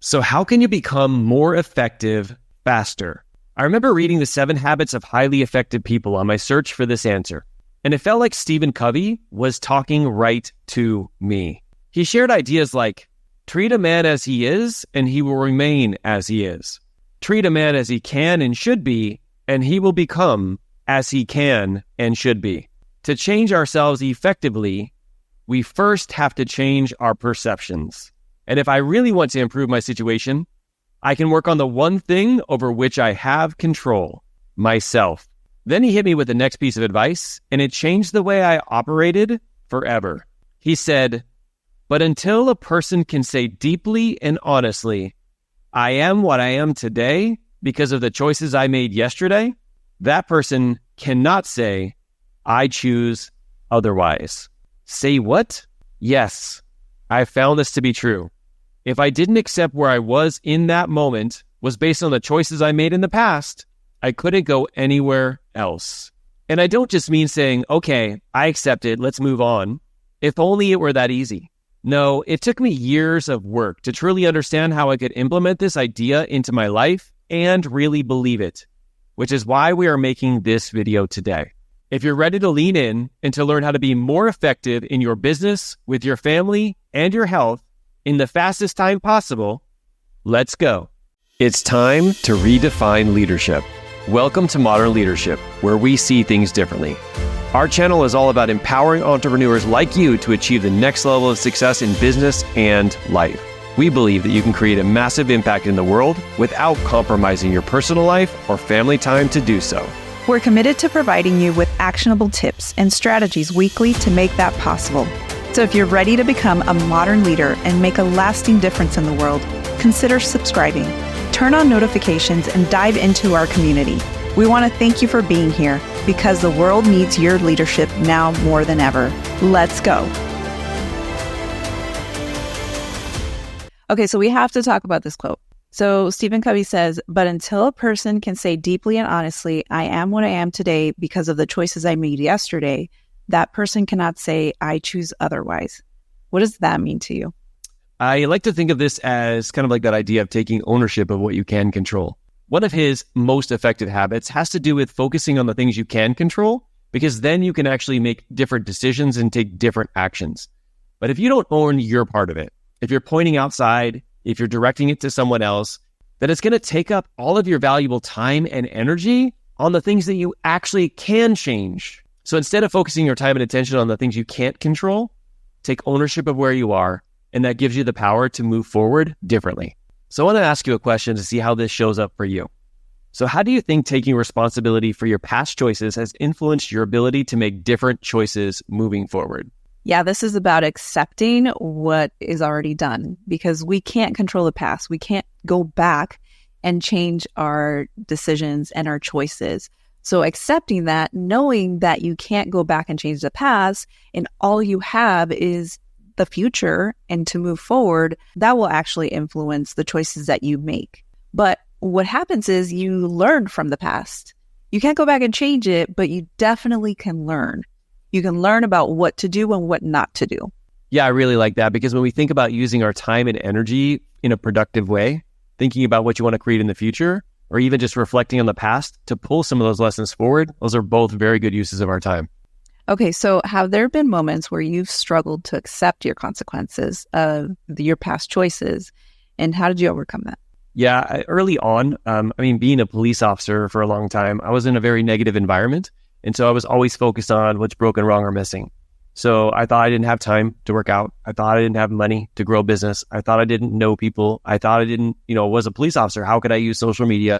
So how can you become more effective faster? I remember reading the 7 Habits of Highly Effective People on my search for this answer, and it felt like Stephen Covey was talking right to me. He shared ideas like, treat a man as he is, and he will remain as he is. Treat a man as he can and should be, and he will become as he can and should be. To change ourselves effectively, we first have to change our perceptions. And if I really want to improve my situation, I can work on the one thing over which I have control, myself. Then he hit me with the next piece of advice, and it changed the way I operated forever. He said, but until a person can say deeply and honestly, I am what I am today because of the choices I made yesterday, that person cannot say, I choose otherwise. Say what? Yes, I found this to be true. If I didn't accept where I was in that moment was based on the choices I made in the past, I couldn't go anywhere else. And I don't just mean saying, okay, I accept it, let's move on. If only it were that easy. No, it took me years of work to truly understand how I could implement this idea into my life and really believe it, which is why we are making this video today. If you're ready to lean in and to learn how to be more effective in your business, with your family, and your health in the fastest time possible, let's go. It's time to redefine leadership. Welcome to Modern Leadership, where we see things differently. Our channel is all about empowering entrepreneurs like you to achieve the next level of success in business and life. We believe that you can create a massive impact in the world without compromising your personal life or family time to do so. We're committed to providing you with actionable tips and strategies weekly to make that possible. So if you're ready to become a modern leader and make a lasting difference in the world, consider subscribing. Turn on notifications and dive into our community. We want to thank you for being here because the world needs your leadership now more than ever. Let's go. Okay, so we have to talk about this quote. So Stephen Covey says, but until a person can say deeply and honestly, I am what I am today because of the choices I made yesterday, that person cannot say, I choose otherwise. What does that mean to you? I like to think of this as kind of like that idea of taking ownership of what you can control. One of his most effective habits has to do with focusing on the things you can control, because then you can actually make different decisions and take different actions. But if you don't own your part of it, if you're pointing outside, if you're directing it to someone else, then it's going to take up all of your valuable time and energy on the things that you actually can change. So instead of focusing your time and attention on the things you can't control, take ownership of where you are, and that gives you the power to move forward differently. So I want to ask you a question to see how this shows up for you. So how do you think taking responsibility for your past choices has influenced your ability to make different choices moving forward? Yeah, this is about accepting what is already done, because we can't control the past. We can't go back and change our decisions and our choices. So accepting that, knowing that you can't go back and change the past, and all you have is the future and to move forward, that will actually influence the choices that you make. But what happens is you learn from the past. You can't go back and change it, but you definitely can learn. You can learn about what to do and what not to do. Yeah, I really like that, because when we think about using our time and energy in a productive way, thinking about what you want to create in the future, or even just reflecting on the past to pull some of those lessons forward, those are both very good uses of our time. Okay, so have there been moments where you've struggled to accept your consequences of your past choices, and how did you overcome that? Yeah, early on, being a police officer for a long time, I was in a very negative environment. And so I was always focused on what's broken, wrong, or missing. So I thought I didn't have time to work out. I thought I didn't have money to grow business. I thought I didn't know people. I thought I didn't, was a police officer. How could I use social media?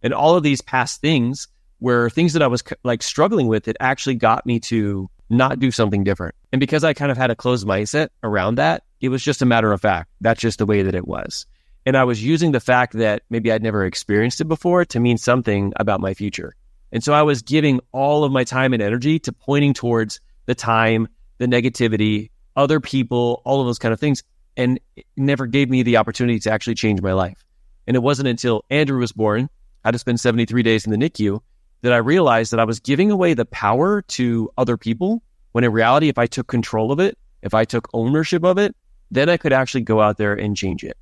And all of these past things were things that I was struggling with that actually got me to not do something different. And because I kind of had a closed mindset around that, it was just a matter of fact. That's just the way that it was. And I was using the fact that maybe I'd never experienced it before to mean something about my future. And so I was giving all of my time and energy to pointing towards the time, the negativity, other people, all of those kind of things. And it never gave me the opportunity to actually change my life. And it wasn't until Andrew was born, I had to spend 73 days in the NICU, that I realized that I was giving away the power to other people, when in reality, if I took control of it, if I took ownership of it, then I could actually go out there and change it.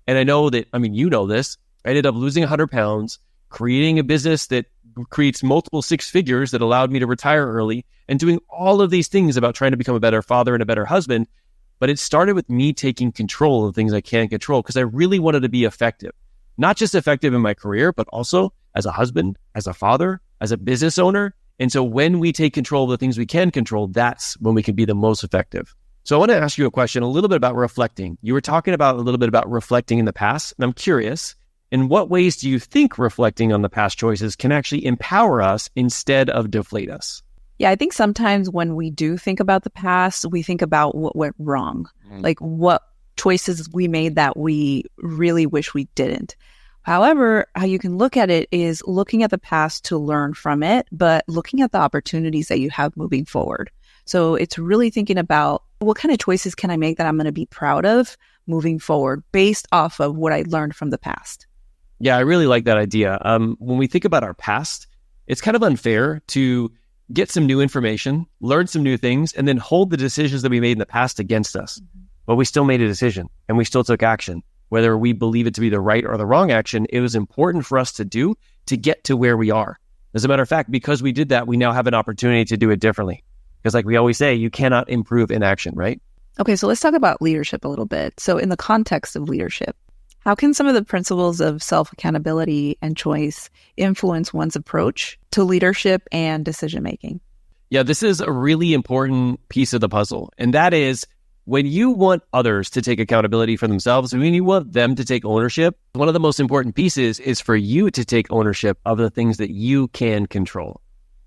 And I know that, you know this, I ended up losing 100 pounds, creating a business that creates multiple six figures that allowed me to retire early, and doing all of these things about trying to become a better father and a better husband. But it started with me taking control of things I can't control because I really wanted to be effective. Not just effective in my career, but also as a husband, as a father, as a business owner. And so when we take control of the things we can control, that's when we can be the most effective. So I want to ask you a question a little bit about reflecting. You were talking about a little bit about reflecting in the past, and I'm curious, in what ways do you think reflecting on the past choices can actually empower us instead of deflate us? Yeah, I think sometimes when we do think about the past, we think about what went wrong, like what choices we made that we really wish we didn't. However, how you can look at it is looking at the past to learn from it, but looking at the opportunities that you have moving forward. So it's really thinking about what kind of choices can I make that I'm going to be proud of moving forward based off of what I learned from the past. Yeah, I really like that idea. When we think about our past, it's kind of unfair to get some new information, learn some new things, and then hold the decisions that we made in the past against us. But we still made a decision and we still took action. Whether we believe it to be the right or the wrong action, it was important for us to do to get to where we are. As a matter of fact, because we did that, we now have an opportunity to do it differently. Because like we always say, you cannot improve inaction, right? Okay, so let's talk about leadership a little bit. So in the context of leadership, how can some of the principles of self-accountability and choice influence one's approach to leadership and decision-making? Yeah, this is a really important piece of the puzzle. And that is when you want others to take accountability for themselves, when you want them to take ownership, one of the most important pieces is for you to take ownership of the things that you can control.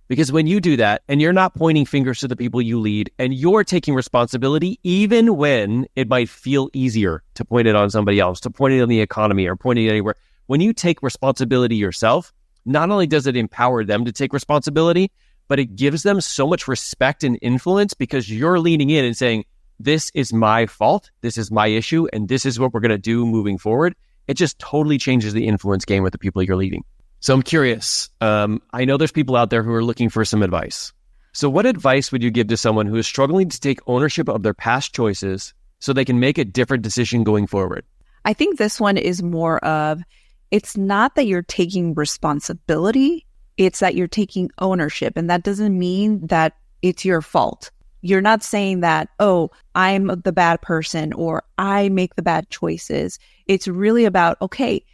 Because when you do that and you're not pointing fingers to the people you lead and you're taking responsibility, even when it might feel easier to point it on somebody else, to point it on the economy or point it anywhere, when you take responsibility yourself, not only does it empower them to take responsibility, but it gives them so much respect and influence because you're leaning in and saying, this is my fault, this is my issue, and this is what we're going to do moving forward. It just totally changes the influence game with the people you're leading. So I'm curious, I know there's people out there who are looking for some advice. So what advice would you give to someone who is struggling to take ownership of their past choices so they can make a different decision going forward? I think this one is more of, it's not that you're taking responsibility, it's that you're taking ownership. And that doesn't mean that it's your fault. You're not saying that, oh, I'm the bad person or I make the bad choices. It's really about, okay,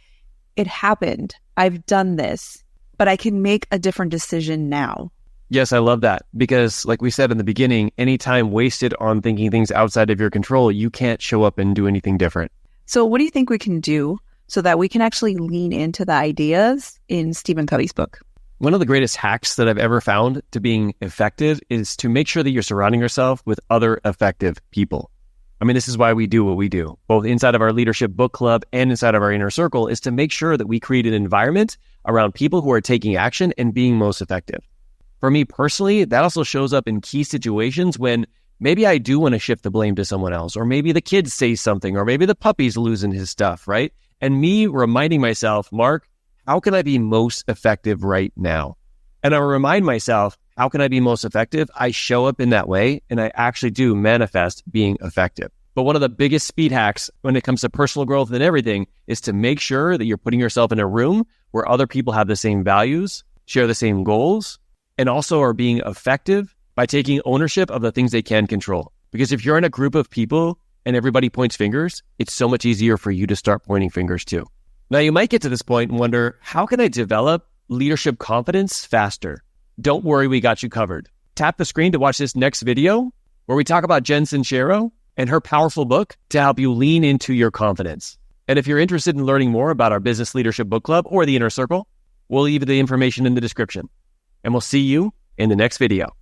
it happened. I've done this, but I can make a different decision now. Yes, I love that because like we said in the beginning, any time wasted on thinking things outside of your control, you can't show up and do anything different. So what do you think we can do so that we can actually lean into the ideas in Stephen Covey's book? One of the greatest hacks that I've ever found to being effective is to make sure that you're surrounding yourself with other effective people. I mean, this is why we do what we do, both inside of our leadership book club and inside of our inner circle, is to make sure that we create an environment around people who are taking action and being most effective. For me personally, that also shows up in key situations when maybe I do want to shift the blame to someone else, or maybe the kids say something, or maybe the puppy's losing his stuff, right? And me reminding myself, Mark, how can I be most effective right now? And I remind myself, how can I be most effective? I show up in that way, and I actually do manifest being effective. But one of the biggest speed hacks when it comes to personal growth and everything is to make sure that you're putting yourself in a room where other people have the same values, share the same goals, and also are being effective by taking ownership of the things they can control. Because if you're in a group of people and everybody points fingers, it's so much easier for you to start pointing fingers too. Now, you might get to this point and wonder, how can I develop leadership confidence faster? Don't worry, we got you covered. Tap the screen to watch this next video where we talk about Jen Sincero and her powerful book to help you lean into your confidence. And if you're interested in learning more about our Business Leadership Book Club or the Inner Circle, we'll leave the information in the description. And we'll see you in the next video.